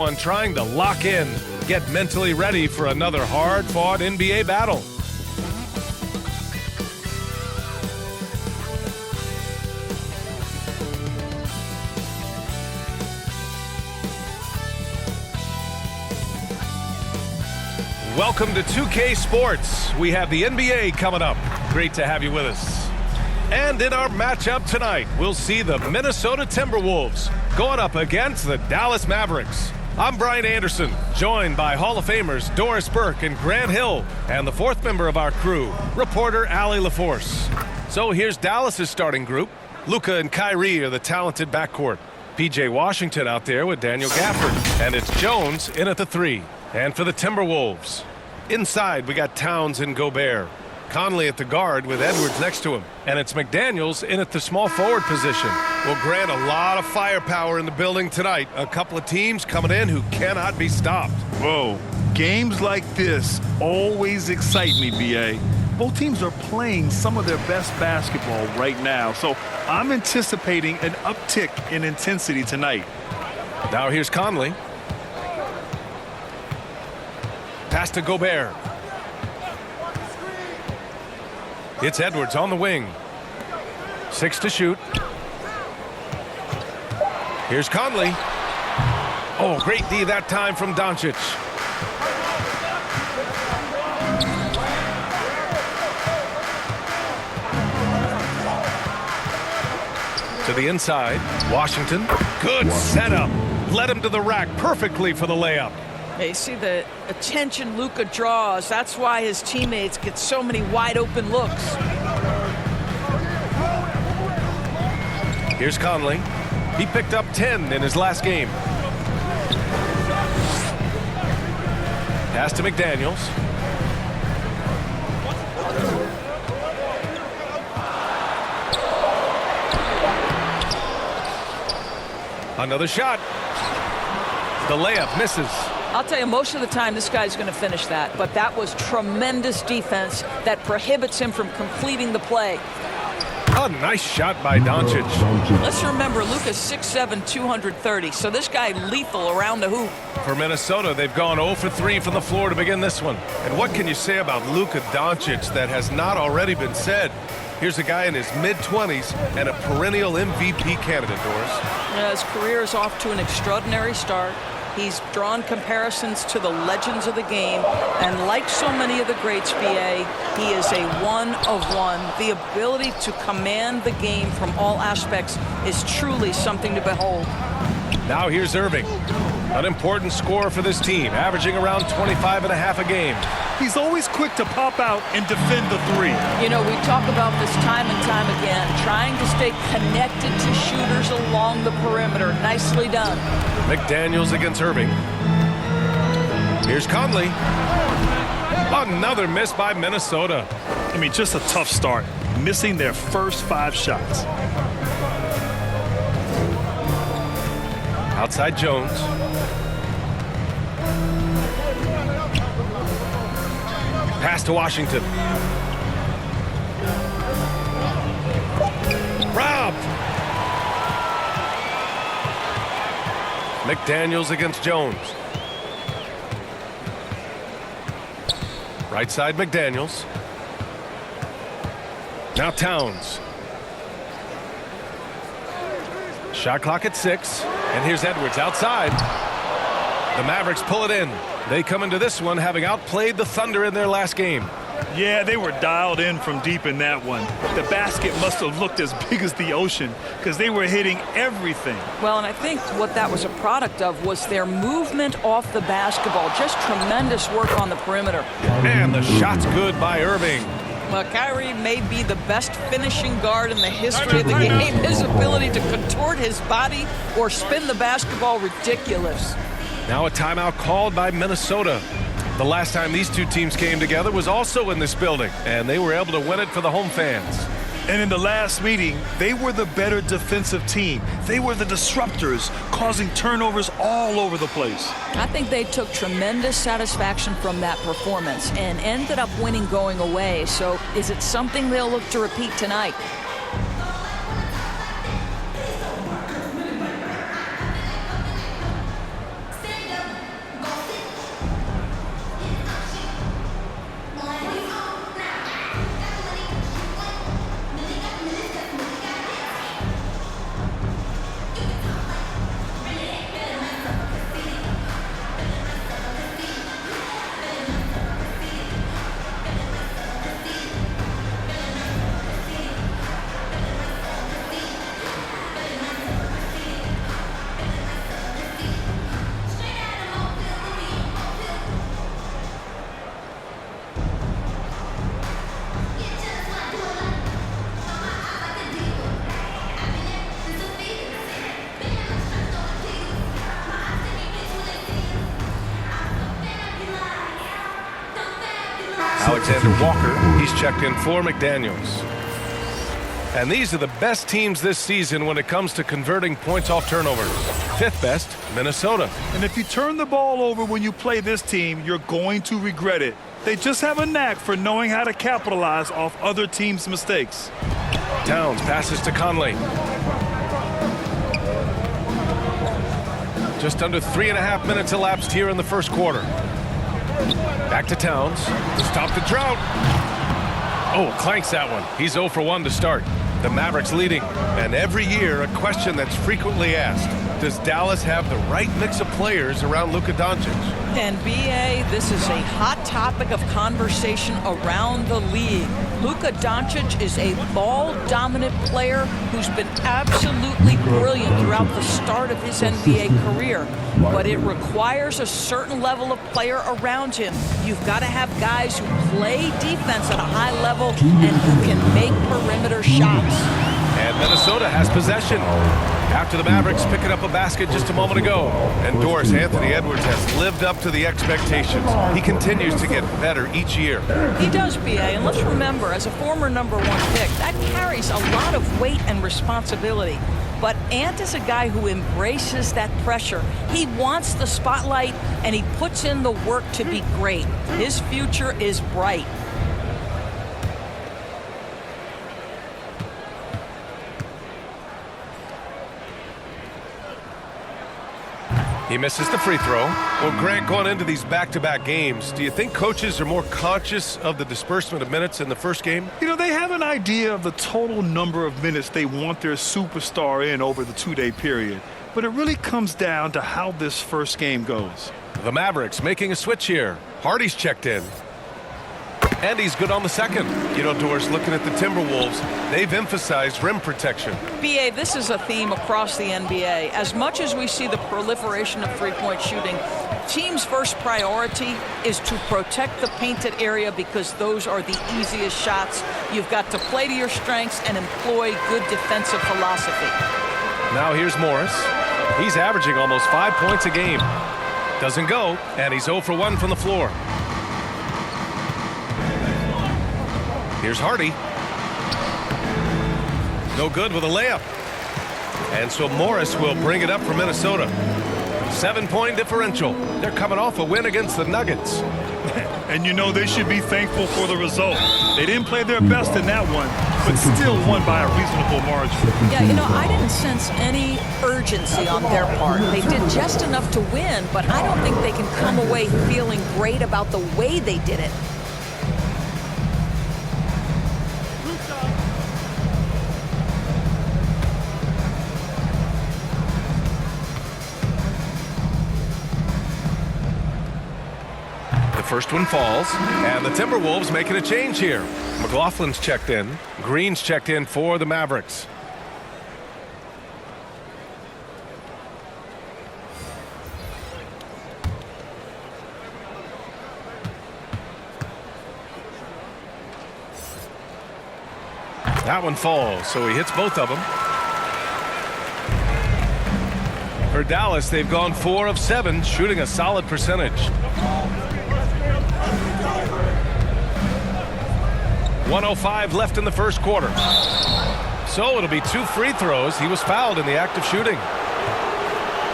On trying to lock in, get mentally ready for another hard-fought NBA battle. Welcome to 2K Sports. We have the NBA coming up. Great to have you with us. And in our matchup tonight, we'll see the Minnesota Timberwolves going up against the Dallas Mavericks. I'm Brian Anderson, joined by Hall of Famers Doris Burke and Grant Hill, and the fourth member of our crew, reporter Allie LaForce. So here's Dallas's starting group. Luka and Kyrie are the talented backcourt. P.J. Washington out there with Daniel Gafford, and it's Jones in at the 3. And for the Timberwolves, inside we got Towns and Gobert. Conley at the guard with Edwards next to him. And it's McDaniels in at the small forward position. Will grant a lot of firepower in the building tonight. A couple of teams coming in who cannot be stopped. Whoa, games like this always excite me, B.A. Both teams are playing some of their best basketball right now, so I'm anticipating an uptick in intensity tonight. Now here's Conley. Pass to Gobert. It's Edwards on the wing. 6 to shoot. Here's Conley. Oh, great D that time from Doncic. To the inside. Washington. Good setup. Led him to the rack perfectly for the layup. You see the attention Luka draws. That's why his teammates get so many wide open looks. Here's Conley. He picked up 10 in his last game. Pass to McDaniels. Another shot. The layup misses. I'll tell you, most of the time this guy's going to finish that, but that was tremendous defense that prohibits him from completing the play. A nice shot by Doncic. Let's remember, Luka's 6'7", 230, so this guy lethal around the hoop. For Minnesota, they've gone 0 for 3 from the floor to begin this one. And what can you say about Luka Doncic that has not already been said? Here's a guy in his mid-20s and a perennial MVP candidate, Doris. Yeah, his career is off to an extraordinary start. He's drawn comparisons to the legends of the game, and like so many of the greats, B.A., he is a one of one. The ability to command the game from all aspects is truly something to behold. Now here's Irving, an important scorer for this team, averaging around 25.5 a game. He's always quick to pop out and defend the 3. You know, we talk about this time and time again, trying to stay connected to shooters along the perimeter. Nicely done. McDaniels against Irving. Here's Conley. Another miss by Minnesota. I mean, just a tough start, missing their first 5 shots. Outside Jones. Pass to Washington. Robbed. McDaniels against Jones. Right side McDaniels. Now Towns. Shot clock at 6. And here's Edwards outside. The Mavericks pull it in. They come into this one having outplayed the Thunder in their last game. Yeah, they were dialed in from deep in that one. The basket must have looked as big as the ocean because they were hitting everything. Well, and I think what that was a product of was their movement off the basketball. Just tremendous work on the perimeter. And the shot's good by Irving. Well, Kyrie may be the best finishing guard in the history of the game. His ability to contort his body or spin the basketball, ridiculous. Now a timeout called by Minnesota. The last time these two teams came together was also in this building, and they were able to win it for the home fans. And in the last meeting, they were the better defensive team. They were the disruptors, causing turnovers all over the place. I think they took tremendous satisfaction from that performance and ended up winning going away. So is it something they'll look to repeat tonight? Alexander Walker. He's checked in for McDaniels. And these are the best teams this season when it comes to converting points off turnovers. Fifth best, Minnesota. And if you turn the ball over when you play this team, you're going to regret it. They just have a knack for knowing how to capitalize off other teams' mistakes. Towns passes to Conley. Just under 3.5 minutes elapsed here in the first quarter. Back to Towns to stop the drought. Oh, clanks that one. He's 0 for 1 to start. The Mavericks leading. And every year, a question that's frequently asked. Does Dallas have the right mix of players around Luka Doncic? And B.A., this is a hot topic of conversation around the league. Luka Doncic is a ball-dominant player who's been absolutely brilliant throughout the start of his NBA career. But it requires a certain level of player around him. You've got to have guys who play defense at a high level and who can make perimeter shots. And Minnesota has possession. After the Mavericks picking up a basket just a moment ago. And Doris Anthony Edwards has lived up to the expectations. He continues to get better each year. He does, B.A., and let's remember, as a former #1 pick, that carries a lot of weight and responsibility. But Ant is a guy who embraces that pressure. He wants the spotlight, and he puts in the work to be great. His future is bright. He misses the free throw. Well, Grant, going into these back-to-back games, do you think coaches are more conscious of the disbursement of minutes in the first game? You know, they have an idea of the total number of minutes they want their superstar in over the 2-day period. But it really comes down to how this first game goes. The Mavericks making a switch here. Hardy's checked in. And he's good on the second. You know, Doris, looking at the Timberwolves, they've emphasized rim protection. B.A., this is a theme across the NBA. As much as we see the proliferation of three-point shooting, teams' first priority is to protect the painted area because those are the easiest shots. You've got to play to your strengths and employ good defensive philosophy. Now here's Morris. He's averaging almost 5 points a game. Doesn't go, and he's 0 for 1 from the floor. Here's Hardy. No good with a layup. And so Morris will bring it up for Minnesota. 7-point differential. They're coming off a win against the Nuggets. And you know they should be thankful for the result. They didn't play their best in that one, but still won by a reasonable margin. Yeah, you know, I didn't sense any urgency on their part. They did just enough to win, but I don't think they can come away feeling great about the way they did it. First one falls, and the Timberwolves making a change here. McLaughlin's checked in. Green's checked in for the Mavericks. That one falls, so he hits both of them. For Dallas, they've gone 4 of 7, shooting a solid percentage. 1:05 left in the first quarter. So it'll be 2 free throws. He was fouled in the act of shooting.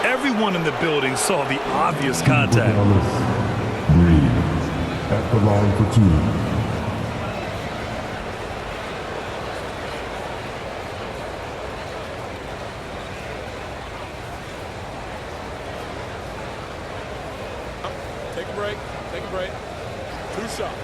Everyone in the building saw the obvious contact. Green at the line for 2. Take a break. Take a break. 2 shots.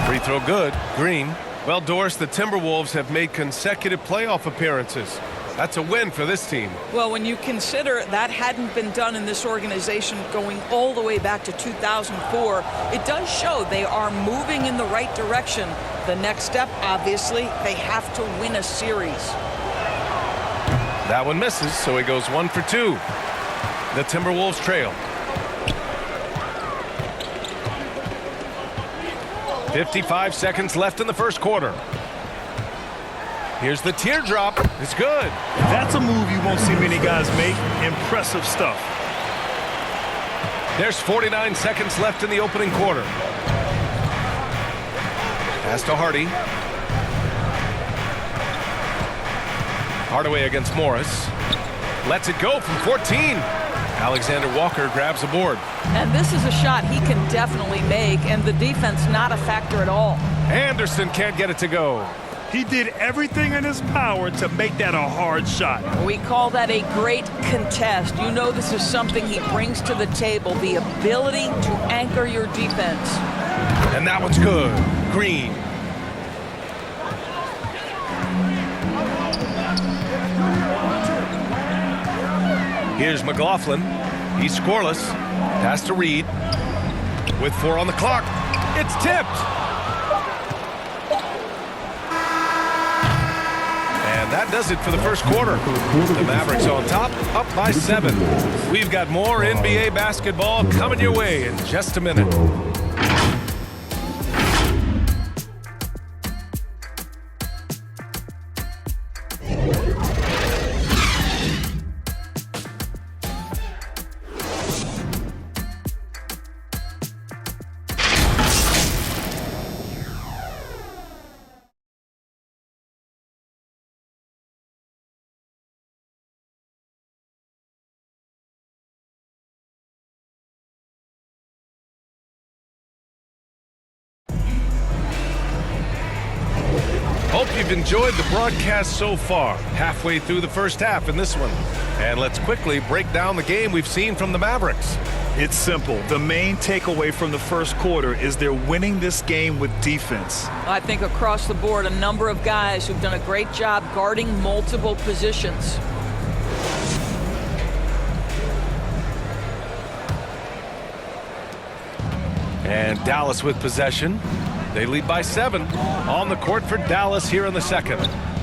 Free throw good. Green. Well, Doris, the Timberwolves have made consecutive playoff appearances. That's a win for this team. Well, when you consider that hadn't been done in this organization going all the way back to 2004, it does show they are moving in the right direction. The next step, obviously, they have to win a series. That one misses, so he goes 1 for 2. The Timberwolves trail. 55 seconds left in the first quarter. Here's the teardrop. It's good. That's a move you won't see many guys make. Impressive stuff. There's 49 seconds left in the opening quarter. Pass to Hardy. Hardaway against Morris. Lets it go from 14. Alexander Walker grabs the board. And this is a shot he can definitely make, and the defense not a factor at all. Anderson can't get it to go. He did everything in his power to make that a hard shot. We call that a great contest. You know this is something he brings to the table, the ability to anchor your defense. And that one's good. Green. Here's McLaughlin. He's scoreless. Pass to Reed. With 4 on the clock. It's tipped. And that does it for the first quarter. The Mavericks on top, up by 7. We've got more NBA basketball coming your way in just a minute. Hope you've enjoyed the broadcast so far. Halfway through the first half in this one. And let's quickly break down the game we've seen from the Mavericks. It's simple. The main takeaway from the first quarter is they're winning this game with defense. I think across the board, a number of guys who've done a great job guarding multiple positions. And Dallas with possession. They lead by 7 on the court for Dallas here in the second.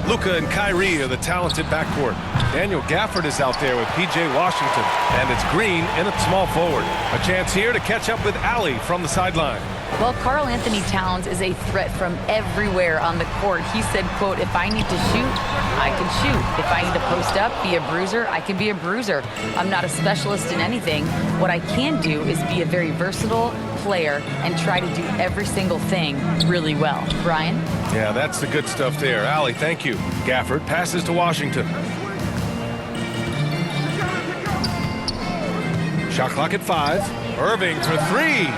Luka and Kyrie are the talented backcourt. Daniel Gafford is out there with P.J. Washington. And it's Green in at small forward. A chance here to catch up with Allie from the sideline. Well, Karl Anthony Towns is a threat from everywhere on the court. He said, quote, if I need to shoot, I can shoot. If I need to post up, be a bruiser, I can be a bruiser. I'm not a specialist in anything. What I can do is be a very versatile player and try to do every single thing really well. Brian? Yeah, that's the good stuff there. Allie, thank you. Gafford passes to Washington. Shot clock at 5. Irving for 3.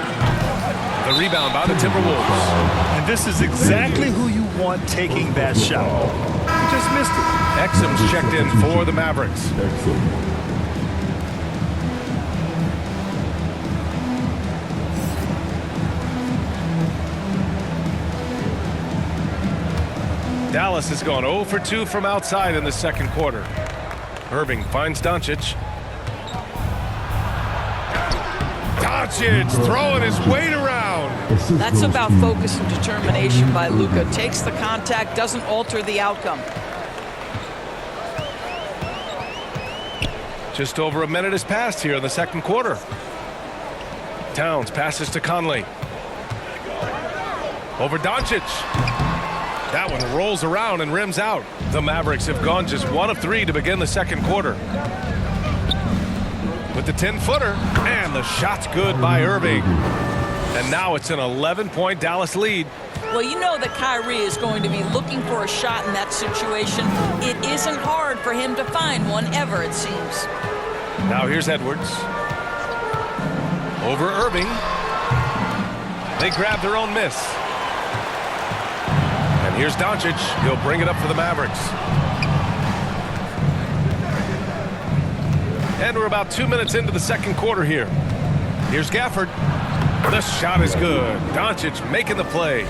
The rebound by the Timberwolves. And this is exactly who you want taking that shot. You just missed it. Exum's checked in for the Mavericks. Dallas has gone 0 for 2 from outside in the second quarter. Irving finds Doncic. Doncic throwing his weight around. That's about focus and determination by Luka. Takes the contact, doesn't alter the outcome. Just over a minute has passed here in the second quarter. Towns passes to Conley. Over Doncic. That one rolls around and rims out. The Mavericks have gone just 1 of 3 to begin the second quarter. With the 10-footer, and the shot's good by Irving. And now it's an 11-point Dallas lead. Well, you know that Kyrie is going to be looking for a shot in that situation. It isn't hard for him to find one ever, it seems. Now here's Edwards. Over Irving. They grab their own miss. And here's Doncic. He'll bring it up for the Mavericks. And we're about 2 minutes into the second quarter here. Here's Gafford. The shot is good. Doncic making the play.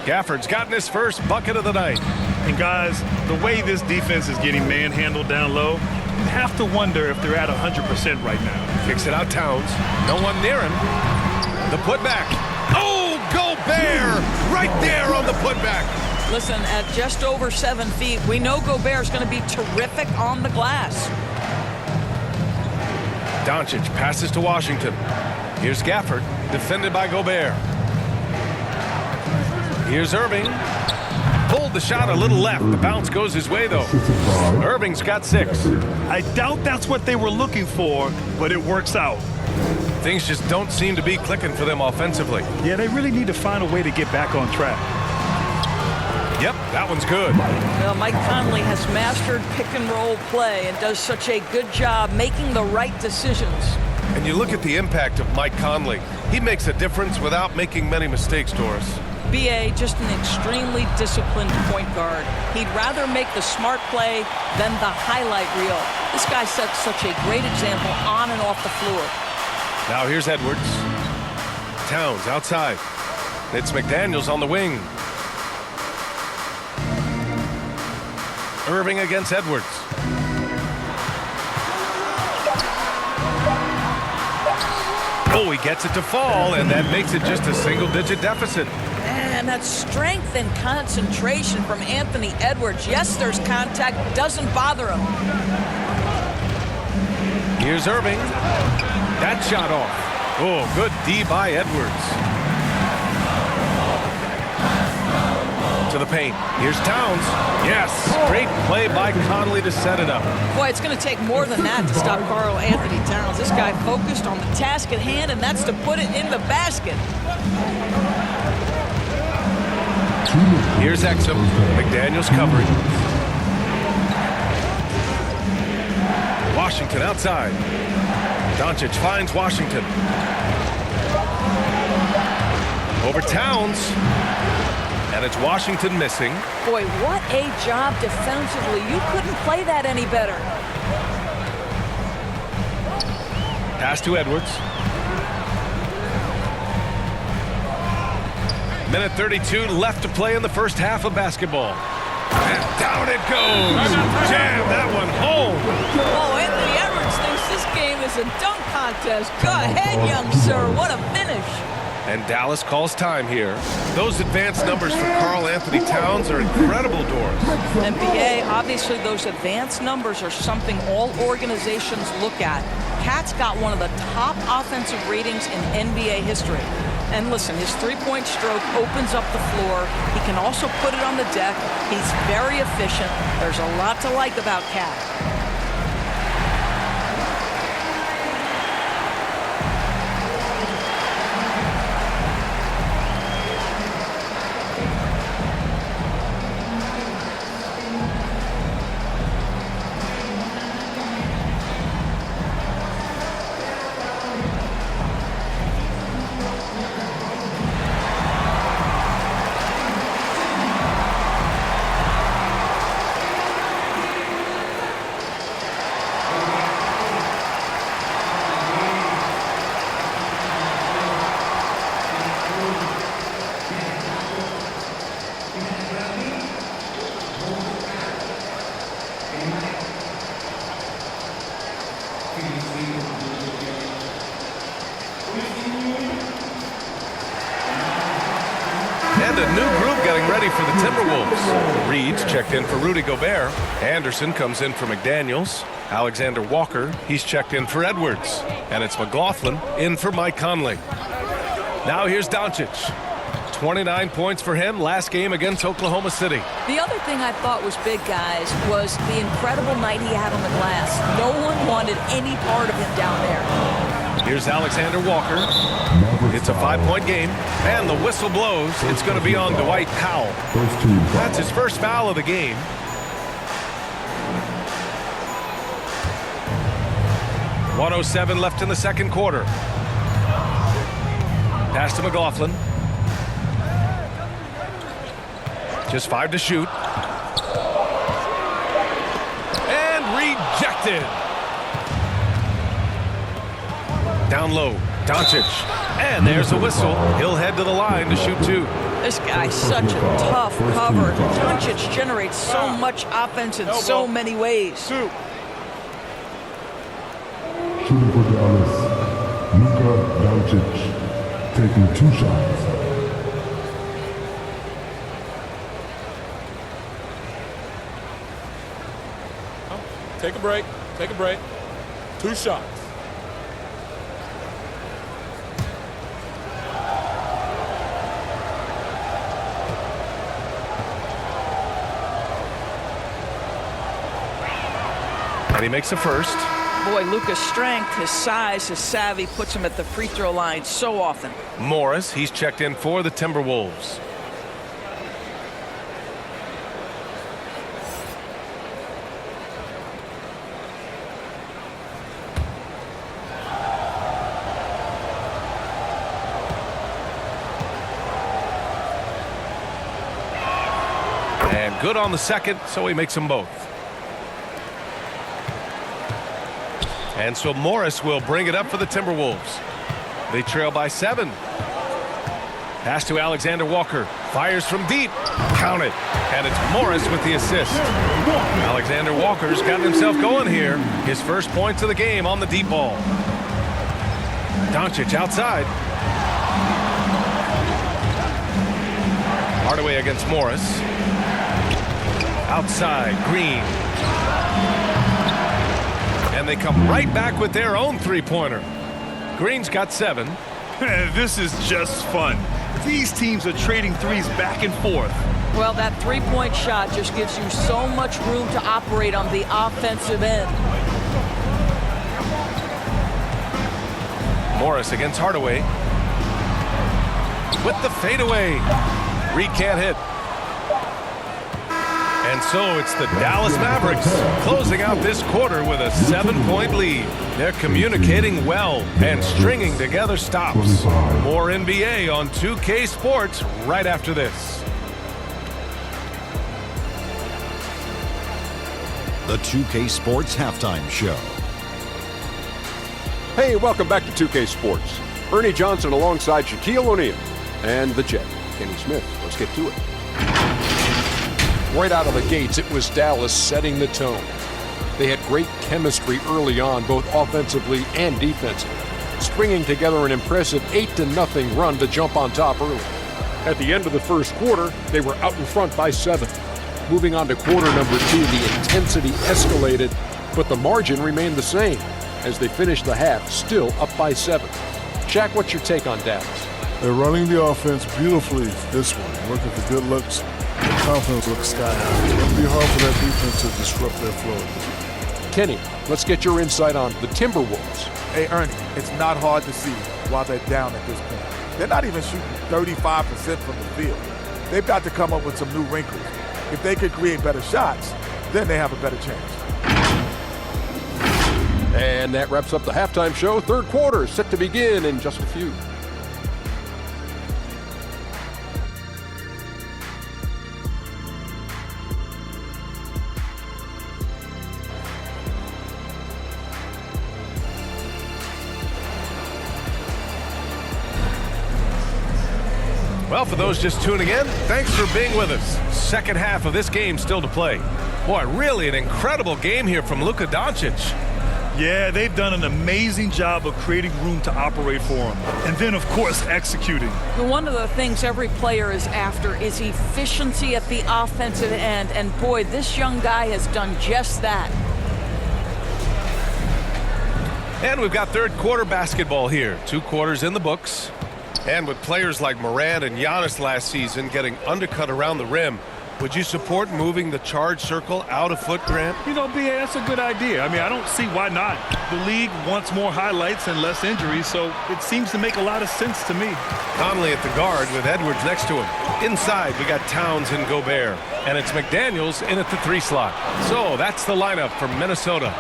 Gafford's gotten his first bucket of the night. And guys, the way this defense is getting manhandled down low, you have to wonder if they're at 100% right now. Kicks it out Towns. No one near him. The putback. Oh, Gobert! Right there on the putback. Listen, at just over 7 feet, we know Gobert's going to be terrific on the glass. Doncic passes to Washington. Here's Gafford, defended by Gobert. Here's Irving. Pulled the shot a little left. The bounce goes his way, though. Irving's got 6. I doubt that's what they were looking for, but it works out. Things just don't seem to be clicking for them offensively. Yeah, they really need to find a way to get back on track. Yep, that one's good. Well, Mike Conley has mastered pick and roll play and does such a good job making the right decisions. And you look at the impact of Mike Conley. He makes a difference without making many mistakes, Doris. B.A. just an extremely disciplined point guard. He'd rather make the smart play than the highlight reel. This guy sets such a great example on and off the floor. Now here's Edwards. Towns outside. It's McDaniels on the wing. Irving against Edwards. Oh, he gets it to fall, and that makes it just a single-digit deficit. And that strength and concentration from Anthony Edwards. Yes, there's contact. Doesn't bother him. Here's Irving. That shot off. Oh, good D by Edwards. To the paint. Here's Towns. Yes, great play by Conley to set it up. Boy, it's going to take more than that to stop Karl Anthony Towns. This guy focused on the task at hand, and that's to put it in the basket. Here's Exum. McDaniels covering. Washington outside. Doncic finds Washington. Over Towns. And it's Washington missing. Boy, what a job defensively. You couldn't play that any better. Pass to Edwards. Minute 32 left to play in the first half of basketball. And down it goes. Jam that one home. Oh, Anthony Edwards thinks this game is a dunk contest. Go ahead, young sir. What a finish. And Dallas calls time here. Those advanced numbers for Karl Anthony Towns are incredible, Doris. NBA, obviously those advanced numbers are something all organizations look at. Cat's got one of the top offensive ratings in NBA history. And listen, his three-point stroke opens up the floor. He can also put it on the deck. He's very efficient. There's a lot to like about Cat. And a new group getting ready for the Timberwolves. Reed's checked in for Rudy Gobert. Anderson comes in for McDaniels. Alexander Walker, he's checked in for Edwards. And it's McLaughlin in for Mike Conley. Now here's Doncic. 29 points for him last game against Oklahoma City. The other thing I thought was big, guys, was the incredible night he had on the glass. No one wanted any part of him down there. Here's Alexander Walker. It's a 5-point game, and the whistle blows. It's going to be on Dwight Powell. That's his first foul of the game. .107 left in the second quarter. Pass to McLaughlin. Just 5 to shoot. And rejected. Down low, Doncic. And there's a whistle. He'll head to the line to shoot 2. This guy's such a tough cover. Doncic generates so much offense in so many ways. Shooting for Dallas, Luka Doncic taking 2 shots. Take a break. Take a break. 2 shots. And he makes the first. Boy, Luka's strength, his size, his savvy puts him at the free throw line so often. Morris, he's checked in for the Timberwolves. And good on the second, so he makes them both. And so Morris will bring it up for the Timberwolves. They trail by 7. Pass to Alexander Walker. Fires from deep. Count it. And it's Morris with the assist. Alexander Walker's got himself going here. His first points of the game on the deep ball. Doncic outside. Hardaway against Morris. Outside, Green. And they come right back with their own three-pointer. Green's got 7. This is just fun. These teams are trading threes back and forth. Well, that three-point shot just gives you so much room to operate on the offensive end. Morris against Hardaway. With the fadeaway. Reed can't hit. And so it's the Dallas Mavericks closing out this quarter with a 7-point lead. They're communicating well and stringing together stops. More NBA on 2K Sports right after this. The 2K Sports Halftime Show. Hey, welcome back to 2K Sports. Ernie Johnson alongside Shaquille O'Neal and the Jet, Kenny Smith. Let's get to it. Right out of the gates, it was Dallas setting the tone. They had great chemistry early on, both offensively and defensively, stringing together an impressive 8-0 run to jump on top early. At the end of the first quarter, they were out in front by 7. Moving on to quarter number 2, the intensity escalated, but the margin remained the same as they finished the half still up by 7. Shaq, what's your take on Dallas? They're running the offense beautifully this one, working for good looks. The confidence looks sky high. It'll be hard for that defense to disrupt their flow. Kenny, let's get your insight on the Timberwolves. Hey, Ernie, it's not hard to see why they're down at this point. They're not even shooting 35% from the field. They've got to come up with some new wrinkles. If they could create better shots, then they have a better chance. And that wraps up the halftime show. Third quarter set to begin in just a few. Well, for those just tuning in, thanks for being with us. Second half of this game still to play. Boy, really an incredible game here from Luka Doncic. Yeah, they've done an amazing job of creating room to operate for him. And then, of course, executing. One of the things every player is after is efficiency at the offensive end. And boy, this young guy has done just that. And we've got third quarter basketball here. 2 quarters in the books. And with players like Morant and Giannis last season getting undercut around the rim, would you support moving the charge circle out of foot, Grant? You know, B.A., that's a good idea. I mean, I don't see why not. The league wants more highlights and less injuries, so it seems to make a lot of sense to me. Conley at the guard with Edwards next to him. Inside, we got Towns and Gobert. And it's McDaniels in at the 3 slot. So that's the lineup for Minnesota.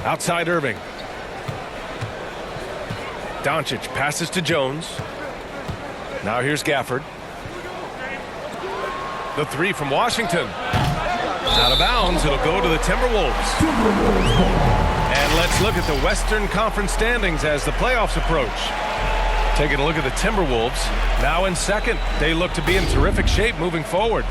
Outside Irving. Doncic passes to Jones. Now here's Gafford. The 3 from Washington. Out of bounds. It'll go to the Timberwolves. And let's look at the Western Conference standings as the playoffs approach. Taking a look at the Timberwolves. Now in second. They look to be in terrific shape moving forward.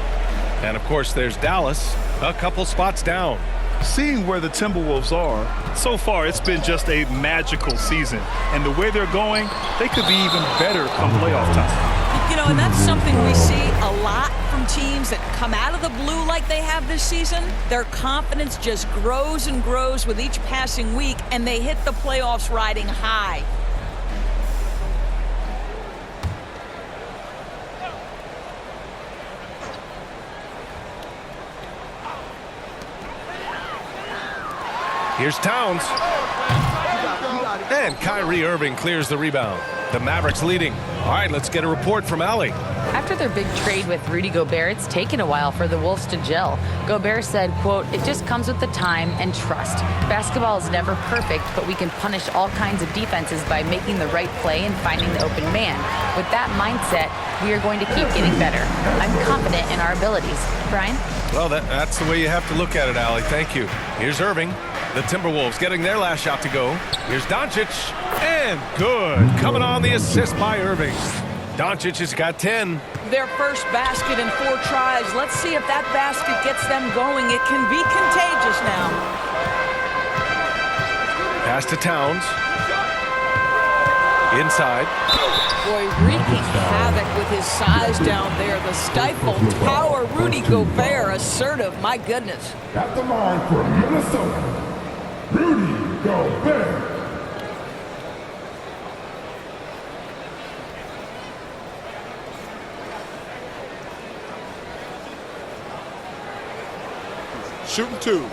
And of course there's Dallas, a couple spots down. Seeing where the Timberwolves are, so far it's been just a magical season. And the way they're going, they could be even better come playoff time. You know, and that's something we see a lot from teams that come out of the blue like they have this season. Their confidence just grows and grows with each passing week, and they hit the playoffs riding high. Here's Towns. And Kyrie Irving clears the rebound. The Mavericks leading. All right, let's get a report from Allie. After their big trade with Rudy Gobert, it's taken a while for the Wolves to gel. Gobert said, quote, "It just comes with the time and trust. Basketball is never perfect, but we can punish all kinds of defenses by making the right play and finding the open man. With that mindset, we are going to keep getting better. I'm confident in our abilities." Brian? Well, that's the way you have to look at it, Allie. Thank you. Here's Irving. The Timberwolves getting their last shot to go. Here's Doncic. And good. Coming on the assist by Irving. Doncic has got 10. Their first basket in 4 tries. Let's see if that basket gets them going. It can be contagious now. Pass to Towns. Inside. Boy, wreaking havoc with his size down there. The stifled power. Rudy Gobert, assertive. My goodness. At the line for Minnesota, Rudy Gobert. Shooting 2.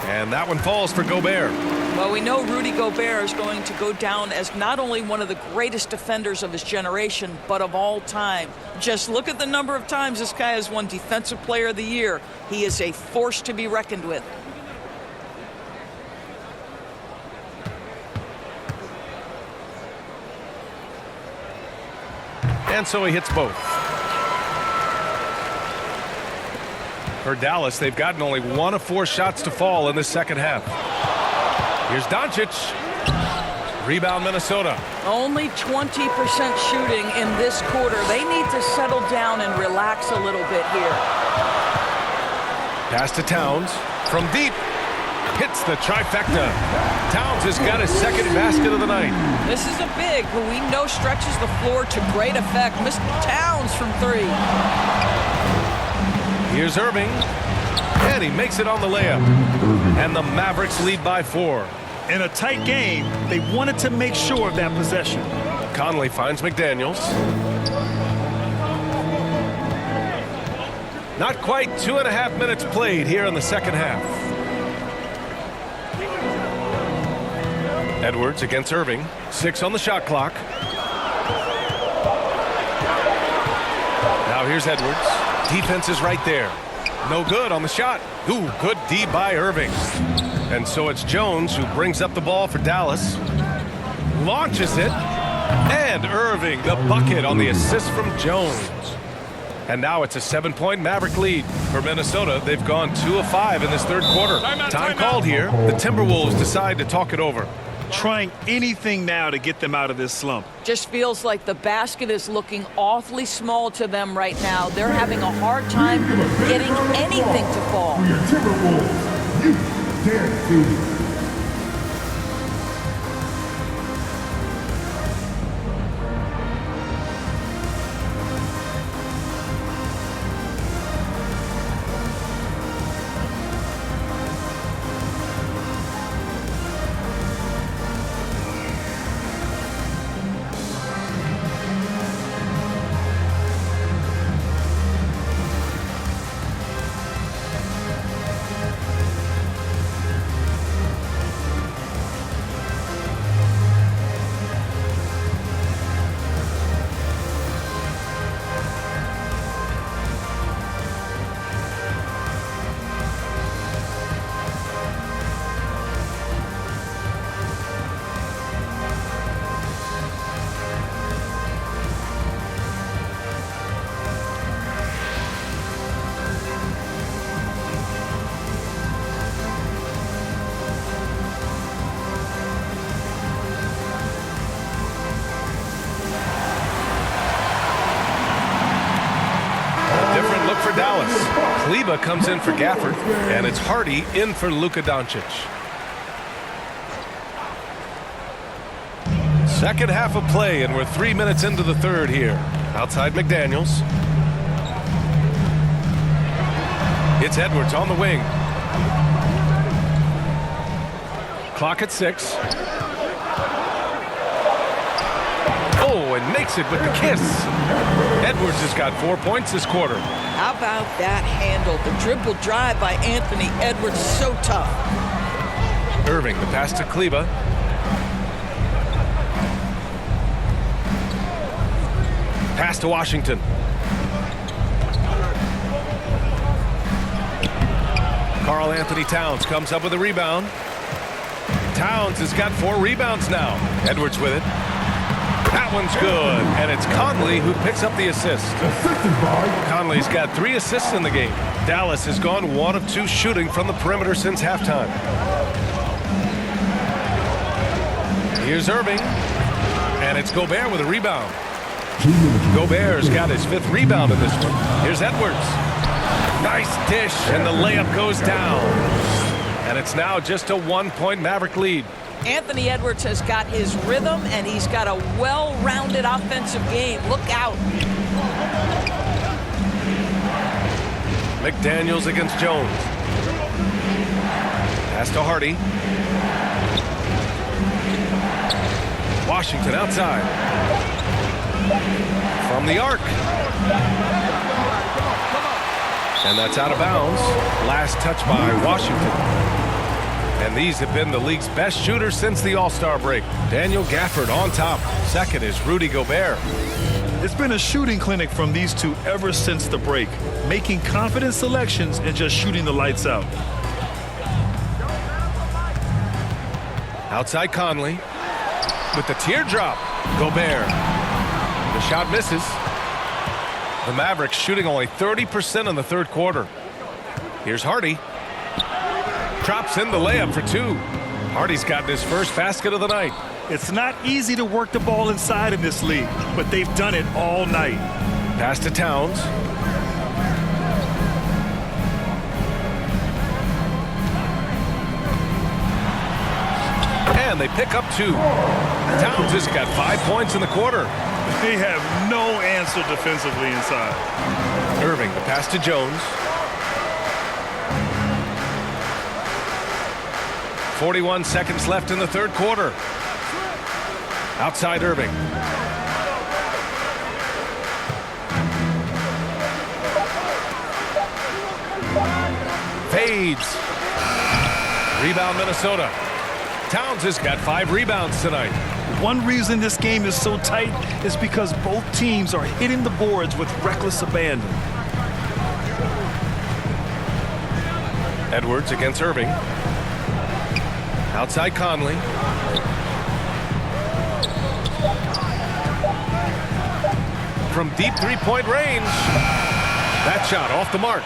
And that one falls for Gobert. Well, we know Rudy Gobert is going to go down as not only one of the greatest defenders of his generation, but of all time. Just look at the number of times this guy has won Defensive Player of the Year. He is a force to be reckoned with. And so he hits both. For Dallas, they've gotten only 1 of 4 shots to fall in the second half. Here's Doncic. Rebound Minnesota. Only 20% shooting in this quarter. They need to settle down and relax a little bit here. Pass to Towns. From deep. Hits the trifecta. Towns has got his second basket of the night. This is a big who we know stretches the floor to great effect. Mr. Towns from 3. Here's Irving. And he makes it on the layup. And the Mavericks lead by 4. In a tight game, they wanted to make sure of that possession. Conley finds McDaniels. Not quite 2.5 minutes played here in the second half. Edwards against Irving. 6 on the shot clock. Now here's Edwards. Defense is right there. No good on the shot. Ooh, good D by Irving. And so it's Jones who brings up the ball for Dallas. Launches it. And Irving, the bucket on the assist from Jones. And now it's a 7-point Maverick lead. For Minnesota, they've gone 2 of 5 in this third quarter. Time called here. The Timberwolves decide to talk it over. Trying anything now to get them out of this slump. Just feels like the basket is looking awfully small to them right now. They're having a hard time getting anything to fall. For your Timberwolves, you dare to. For Dallas, Kleba comes in for Gafford, and it's Hardy in for Luka Doncic. Second half of play, and we're 3 minutes into the third here. Outside McDaniels. It's Edwards on the wing. Clock at 6. Oh, and makes it with the kiss. Edwards has got 4 points this quarter. How about that handle? The dribble drive by Anthony Edwards, so tough. Irving, the pass to Kleba. Pass to Washington. Karl Anthony Towns comes up with a rebound. Towns has got 4 rebounds now. Edwards with it. That one's good, and it's Conley who picks up the assist. Conley's got 3 assists in the game. Dallas has gone 1 of 2 shooting from the perimeter since halftime. Here's Irving, and it's Gobert with a rebound. Gobert's got his 5th rebound in this one. Here's Edwards. Nice dish, and the layup goes down. And it's now just a 1-point Maverick lead. Anthony Edwards has got his rhythm, and he's got a well-rounded offensive game. Look out. McDaniels against Jones. Pass to Hardy. Washington outside. From the arc. And that's out of bounds. Last touch by Washington. And these have been the league's best shooters since the All-Star break. Daniel Gafford on top. Second is Rudy Gobert. It's been a shooting clinic from these two ever since the break, making confident selections and just shooting the lights out. Outside Conley with the teardrop. Gobert. The shot misses. The Mavericks shooting only 30% in the third quarter. Here's Hardy. Drops in the layup for 2. Hardy's gotten his first basket of the night. It's not easy to work the ball inside in this league, but they've done it all night. Pass to Towns. And they pick up 2. Towns has got 5 points in the quarter. They have no answer defensively inside. Irving, the pass to Jones. 41 seconds left in the third quarter. Outside Irving. Fades. Rebound Minnesota. Towns has got 5 rebounds tonight. One reason this game is so tight is because both teams are hitting the boards with reckless abandon. Edwards against Irving. Outside Conley. From deep 3-point range. That shot off the mark.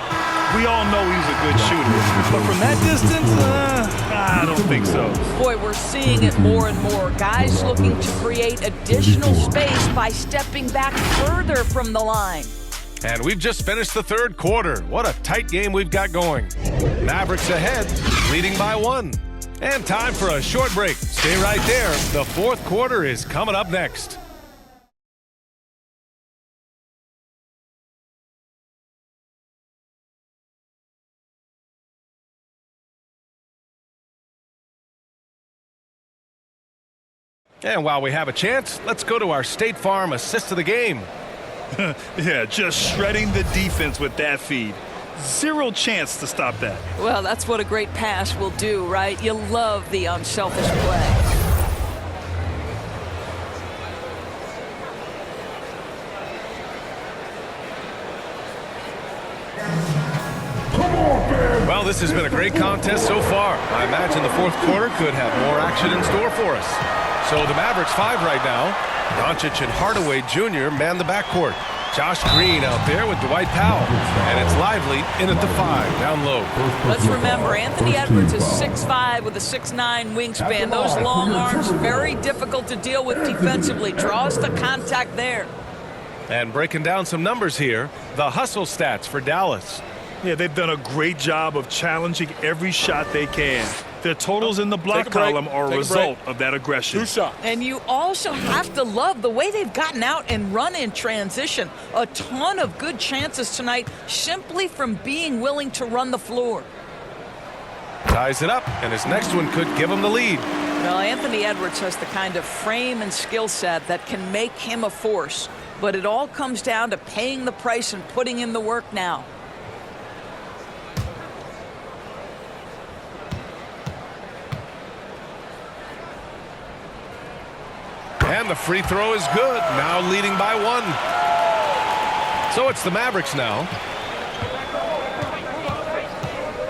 We all know he's a good shooter, but from that distance, I don't think so. Boy, we're seeing it more and more. Guys looking to create additional space by stepping back further from the line. And we've just finished the third quarter. What a tight game we've got going. Mavericks ahead, leading by 1. And time for a short break. Stay right there. The fourth quarter is coming up next. And while we have a chance, let's go to our State Farm assist of the game. Yeah, just shredding the defense with that feed. Zero chance to stop that. Well, that's what a great pass will do, right? You love the unselfish play. Well, this has been a great contest so far. I imagine the fourth quarter could have more action in store for us. So the Mavericks 5 right now. Doncic and Hardaway Jr. man the backcourt. Josh Green out there with Dwight Powell. And it's Lively in at the 5, down low. Let's remember, Anthony Edwards is 6'5" with a 6'9" wingspan. Those long arms, very difficult to deal with defensively. Draws the contact there. And breaking down some numbers here, the hustle stats for Dallas. Yeah, they've done a great job of challenging every shot they can. Their totals in the block column are a result of that aggression. 2 shots. And you also have to love the way they've gotten out and run in transition. A ton of good chances tonight simply from being willing to run the floor. Ties it up, and his next one could give him the lead. Well, Anthony Edwards has the kind of frame and skill set that can make him a force, but it all comes down to paying the price and putting in the work now. And the free throw is good. Now leading by 1. So it's the Mavericks now.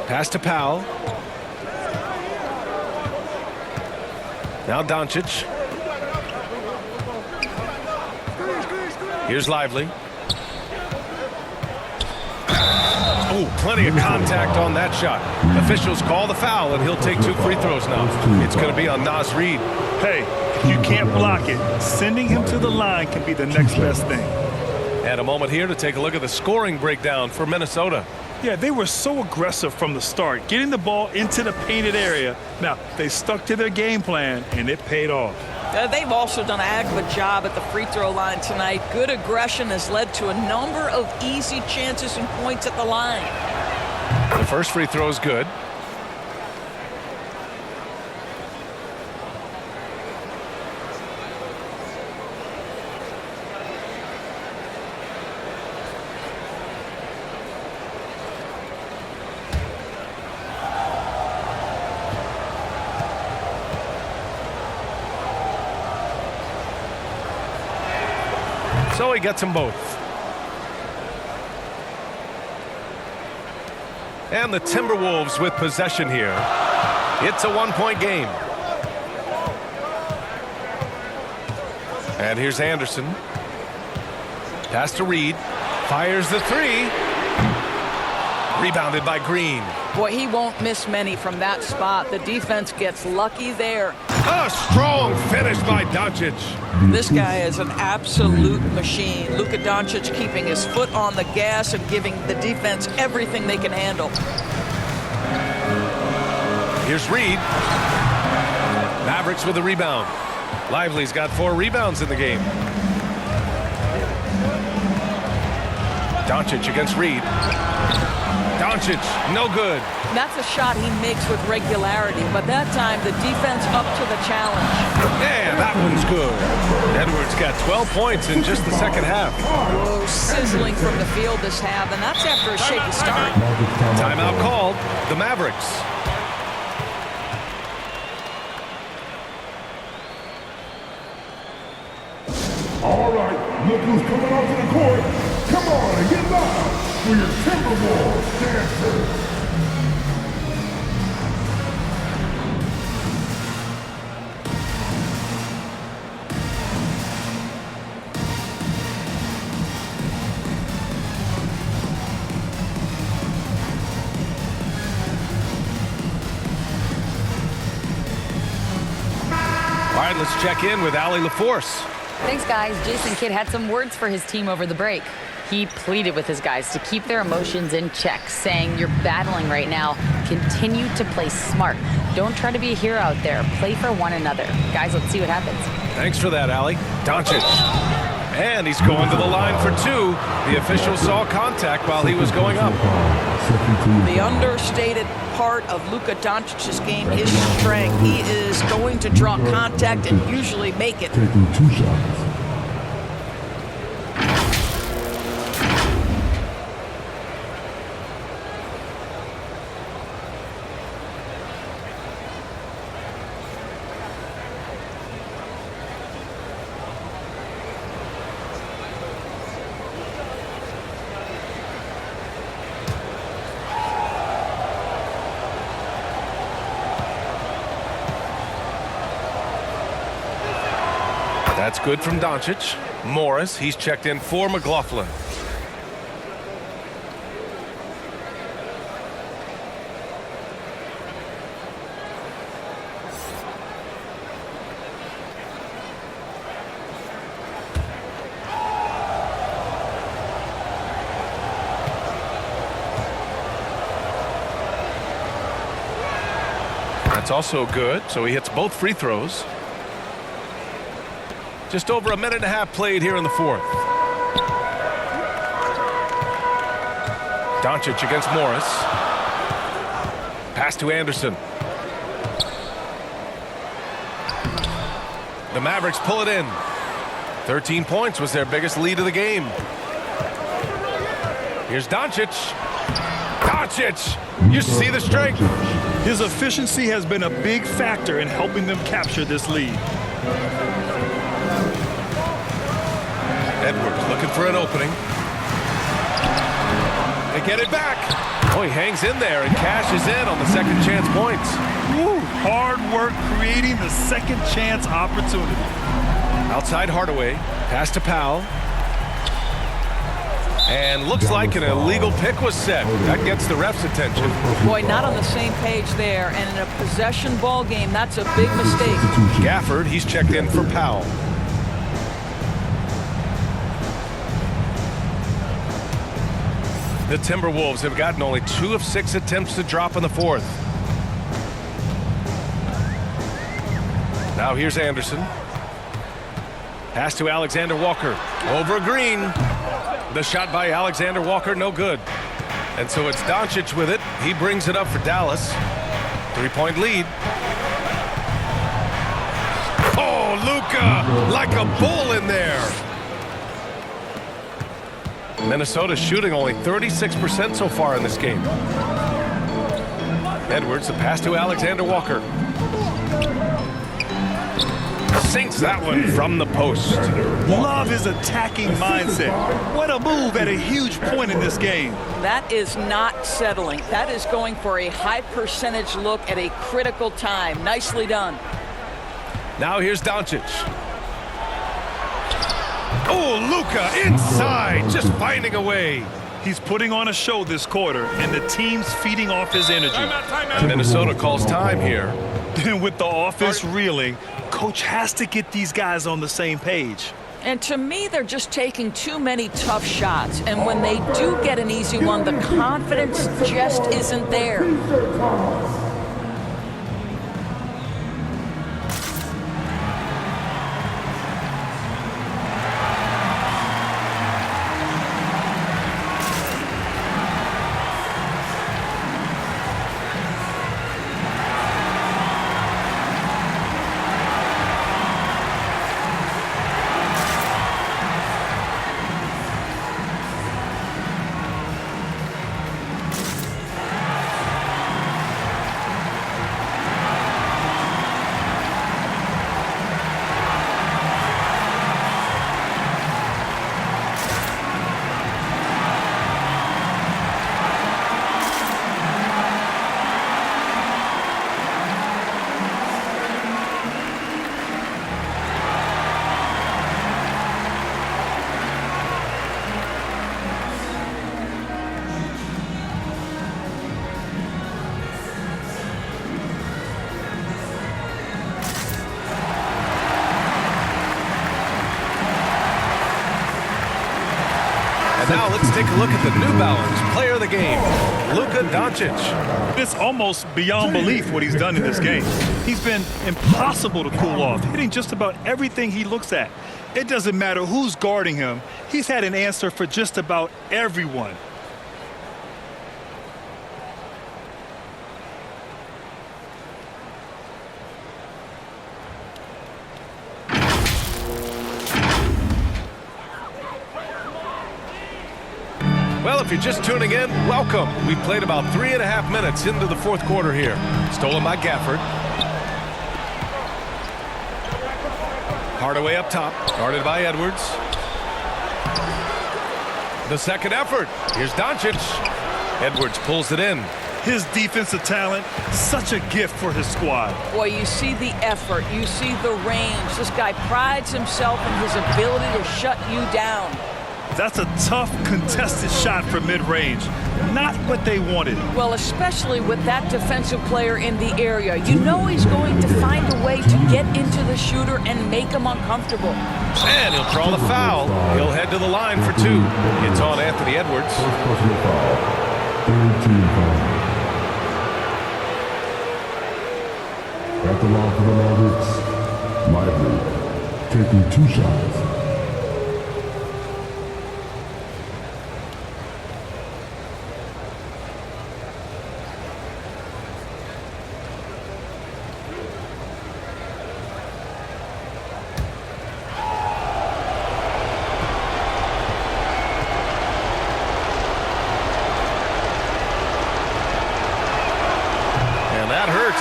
Pass to Powell. Now Doncic. Here's Lively. Oh, plenty of contact on that shot. Officials call the foul, and he'll take 2 free throws now. It's going to be on Naz Reid. Hey, if you can't block it, sending him to the line can be the next best thing. And a moment here to take a look at the scoring breakdown for Minnesota. Yeah, they were so aggressive from the start, getting the ball into the painted area. Now, they stuck to their game plan, and it paid off. They've also done a heck of a job at the free throw line tonight. Good aggression has led to a number of easy chances and points at the line. The first free throw is good. So he gets them both. And the Timberwolves with possession here. It's a 1-point game. And here's Anderson. Pass to Reid. Fires the 3. Rebounded by Green. Boy, he won't miss many from that spot. The defense gets lucky there. A strong finish by Doncic. This guy is an absolute machine. Luka Doncic keeping his foot on the gas and giving the defense everything they can handle. Here's Reid. Mavericks with a rebound. Lively's got 4 rebounds in the game. Doncic against Reid. Doncic, no good. That's a shot he makes with regularity, but that time the defense up to the challenge. And that one's good. Edwards got 12 points in just the second half. Whoa, sizzling from the field this half, and that's after a shaky start. Timeout called. The Mavericks. All right, look who's coming onto the court. Come on and get loud for your Timberwolves dancers. All right, let's check in with Allie LaForce. Thanks, guys. Jason Kidd had some words for his team over the break. He pleaded with his guys to keep their emotions in check, saying, "You're battling right now. Continue to play smart. Don't try to be a hero out there. Play for one another." Guys, let's see what happens. Thanks for that, Allie. Doncic. And he's going to the line for 2. The official saw contact while he was going up. The understated part of Luka Doncic's game is strength. He is going to draw contact and usually make it. Taking 2 shots. That's good from Doncic. Morris, he's checked in for McLaughlin. That's also good, so he hits both free throws. Just over a minute and a half played here in the 4th. Doncic against Morris. Pass to Anderson. The Mavericks pull it in. 13 points was their biggest lead of the game. Here's Doncic. Doncic, you see the strength. His efficiency has been a big factor in helping them capture this lead. Edwards looking for an opening. They get it back. Oh, he hangs in there and cashes in on the second chance points. Woo, hard work creating the second chance opportunity. Outside Hardaway, pass to Powell. And looks like an illegal pick was set. That gets the ref's attention. Boy, not on the same page there. And in a possession ball game, that's a big mistake. Gafford, he's checked in for Powell. The Timberwolves have gotten only 2 of 6 attempts to drop in the fourth. Now here's Anderson. Pass to Alexander Walker. Over Green. The shot by Alexander Walker, no good. And so it's Doncic with it. He brings it up for Dallas. 3-point lead. Oh, Luka, like a bull in there. Minnesota shooting only 36% so far in this game. Edwards, the pass to Alexander Walker. Sinks that one from the post. Love his attacking mindset. What a move at a huge point in this game. That is not settling. That is going for a high percentage look at a critical time. Nicely done. Now here's Doncic. Oh, Luka inside, just finding a way. He's putting on a show this quarter, and the team's feeding off his energy. And Minnesota calls time here. And with the offense reeling, coach has to get these guys on the same page. And to me, they're just taking too many tough shots. And when they do get an easy one, the confidence just isn't there. And now let's take a look at the New Balance player of the game, Luka Doncic. It's almost beyond belief what he's done in this game. He's been impossible to cool off, hitting just about everything he looks at. It doesn't matter who's guarding him. He's had an answer for just about everyone. Well, if you're just tuning in, welcome. We played about 3.5 minutes into the fourth quarter here. Stolen by Gafford. Hardaway up top, guarded by Edwards. The second effort. Here's Doncic. Edwards pulls it in. His defensive talent, such a gift for his squad. Boy, you see the effort. You see the range. This guy prides himself in his ability to shut you down. That's a tough, contested shot from mid-range. Not what they wanted. Well, especially with that defensive player in the area. You know he's going to find a way to get into the shooter and make him uncomfortable. And he'll draw the foul. He'll head to the line for 2. It's on Anthony Edwards. At the line for the Mavericks, Lively taking 2 shots.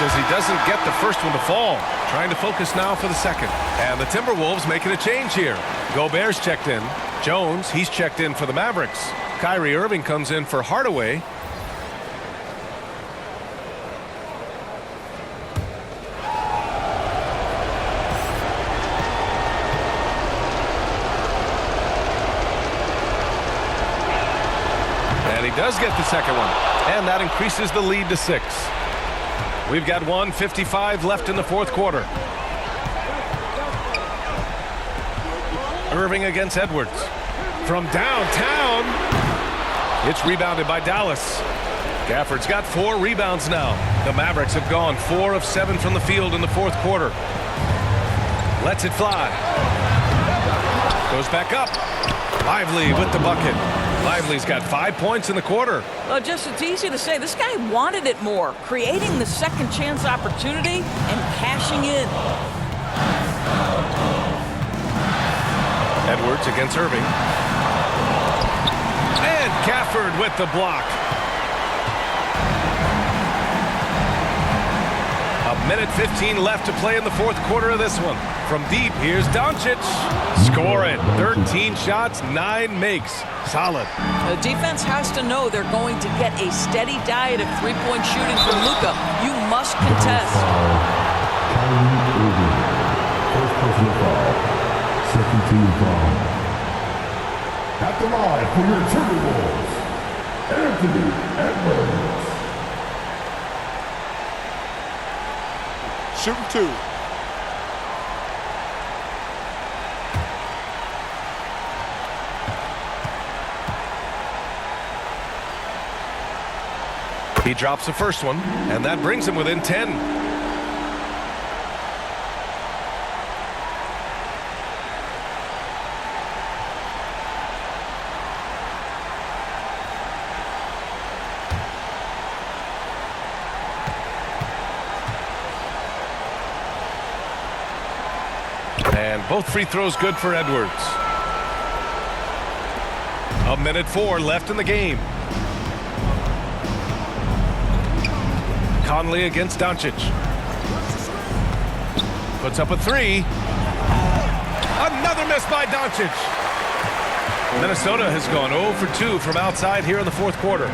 as he doesn't get the first one to fall. Trying to focus now for the second. And the Timberwolves making a change here. Gobert's checked in. Jones, he's checked in for the Mavericks. Kyrie Irving comes in for Hardaway. And he does get the second one. And that increases the lead to 6. We've got 1:55 left in the fourth quarter. Irving against Edwards. From downtown. It's rebounded by Dallas. Gafford's got 4 rebounds now. The Mavericks have gone 4 of 7 from the field in the fourth quarter. Lets it fly. Goes back up. Lively with the bucket. Lively's got 5 points in the quarter. Well, just it's easy to say. This guy wanted it more, creating the second chance opportunity and cashing in. Edwards against Irving. And Gafford with the block. A minute 15 left to play in the fourth quarter of this one. From deep, here's Doncic. Score it. 13 shots, 9 makes. Solid. The defense has to know they're going to get a steady diet of three-point shooting from Luka. You must contest. First personal foul. Second team foul. At the line for your Timberwolves, Anthony Edwards. Shooting 2. He drops the first one, and that brings him within 10. And both free throws good for Edwards. A minute 4 left in the game. Conley against Doncic. Puts up a 3. Another miss by Doncic. Minnesota has gone 0 for 2 from outside here in the fourth quarter.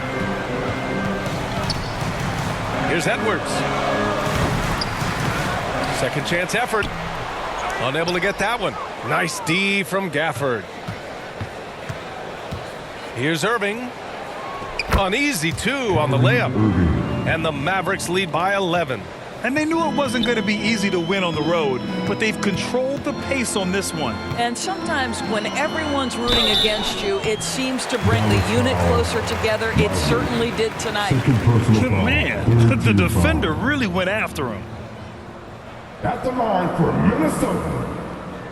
Here's Edwards. Second chance effort. Unable to get that one. Nice D from Gafford. Here's Irving. An easy 2 on the layup. And the Mavericks lead by 11. And they knew it wasn't going to be easy to win on the road, but they've controlled the pace on this one. And sometimes when everyone's rooting against you, it seems to bring the unit closer together. It certainly did tonight. Man, the defender really went after him. At the line for Minnesota,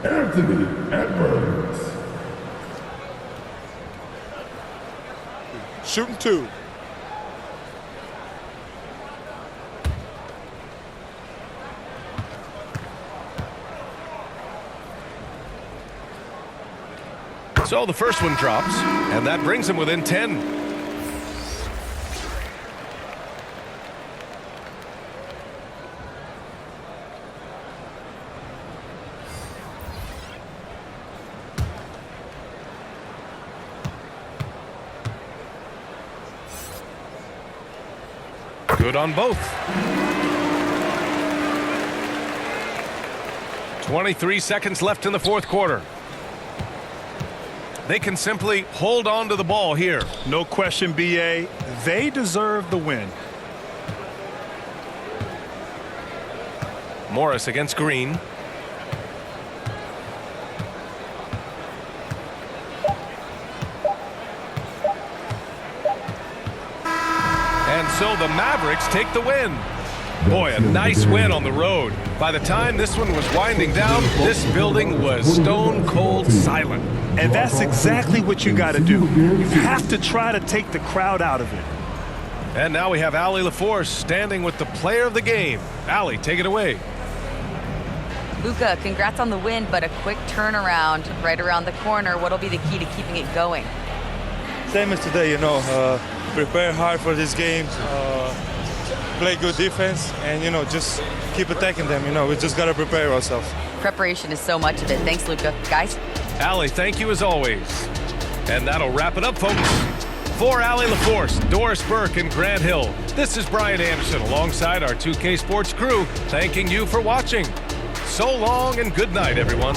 Anthony Edwards. Shooting 2. So the first one drops, and that brings him within 10. Good on both. 23 seconds left in the fourth quarter. They can simply hold on to the ball here. No question, B.A. They deserve the win. Morris against Green. And so the Mavericks take the win. Boy, a nice win on the road. By the time this one was winding down, this building was stone cold silent. And that's exactly what you got to do. You have to try to take the crowd out of it. And now we have Allie LaForce standing with the player of the game. Allie, take it away. Luka, congrats on the win, but a quick turnaround right around the corner. What'll be the key to keeping it going? Same as today, prepare hard for this game. play good defense, and, you know, just keep attacking them. You know, we just got to prepare ourselves. Preparation is so much of it. Thanks, Luka. Guys? Allie, thank you as always. And that'll wrap it up, folks. For Allie LaForce, Doris Burke, and Grant Hill, this is Brian Anderson alongside our 2K Sports crew, thanking you for watching. So long and good night, everyone.